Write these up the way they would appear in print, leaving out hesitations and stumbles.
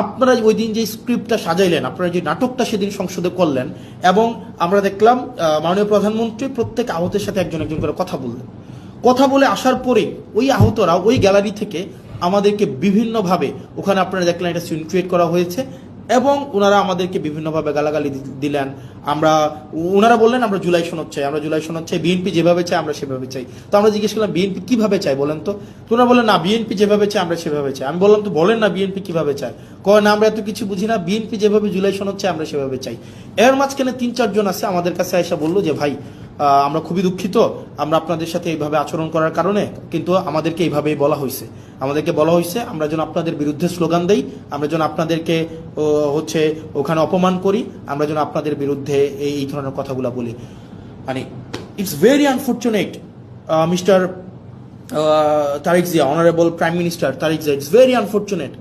আপনারা ওই দিন যে স্ক্রিপ্টটা সাজাইলেন, আপনারা যে নাটকটা সেদিন সংসদে করলেন, এবং আমরা দেখলাম মাননীয় প্রধানমন্ত্রী প্রত্যেক আহতের সাথে একজন একজন করে কথা বললেন। কথা বলে আসার পরে ওই আহতরা ওই গ্যালারি থেকে আমাদেরকে বিভিন্নভাবে, ওখানে আপনারা দেখলেন এটা সিন ক্রিয়েট করা হয়েছে, এবং ওনারা আমাদেরকে বিভিন্নভাবে গালাগালি দিলেন। ওনারা বললেন আমরা জুলাই সনদ চাই, আমরা জুলাই সনদ চাই, বিএনপি যেভাবে চাই আমরা সেভাবে চাই। তো আমরা জিজ্ঞেস করলাম বিএনপি কিভাবে চাই বলেন তো? ওনারা বললেন না, বিএনপি যেভাবে চাই আমরা সেভাবে চাই। আমি বললাম তো বলেন না বিএনপি কিভাবে চায়। কয় না আমরা এত কিছু বুঝি না, বিএনপি যেভাবে জুলাই সনদ চাই আমরা সেভাবে চাই। এর মাঝখানে 3-4 জন আছে আমাদের কাছে এসে বললো যে ভাই আমরা খুবই দুঃখিত, আমরা আপনাদের সাথে এইভাবে আচরণ করার কারণে, কিন্তু আমাদেরকে এইভাবেই বলা হয়েছে, আমরা যেন আপনাদের বিরুদ্ধে স্লোগান দেই, আমরা যেন আপনাদেরকে হচ্ছে ওখানে অপমান করি, আমরা যেন আপনাদের বিরুদ্ধে এই ধরনের কথাগুলো বলি। মানে it's very unfortunate mister Tarek Zia, honourable prime minister Tarek Zia, it's very unfortunate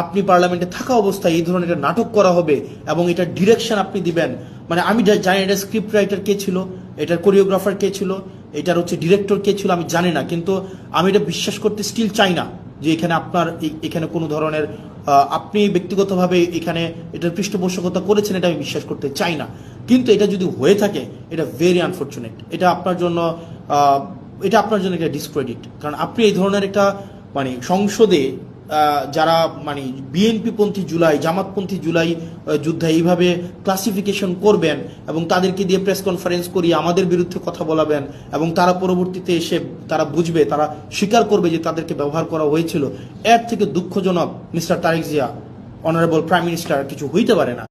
আপনি পার্লামেন্টে থাকা অবস্থায় এই ধরনের একটা নাটক করা হবে এবং এটার ডিরেকশন আপনি দিবেন। মানে আমি জানি এটা স্ক্রিপ্ট রাইটার কে ছিল, এটার কোরিওগ্রাফার কে ছিল, এটার হচ্ছে ডিরেক্টর কে ছিল আমি জানি না, কিন্তু আমি এটা বিশ্বাস করতে স্টিল চাই না যে এখানে আপনার এখানে কোনো ধরনের আপনি ব্যক্তিগতভাবে এখানে এটার পৃষ্ঠপোষকতা করেছেন, এটা আমি বিশ্বাস করতে চাই না। কিন্তু এটা যদি হয়ে থাকে এটা ভেরি আনফর্চুনেট, এটা আপনার জন্য একটা ডিসক্রেডিট। কারণ আপনি এই ধরনের একটা মানে সংসদে যারা মানে বিএনপি পন্থী জুলাই, জামাতপন্থী জুলাই যুদ্ধে এইভাবে ক্লাসিফিকেশন করবেন এবং তাদেরকে দিয়ে প্রেস কনফারেন্স করিয়ে আমাদের বিরুদ্ধে কথা বলাবেন, এবং তারা পরবর্তীতে এসে তারা বুঝবে, তারা স্বীকার করবে যে তাদেরকে ব্যবহার করা হয়েছিল, এর থেকে দুঃখজনক mister Tarek Zia, honourable prime minister, কিছু হইতে পারে না।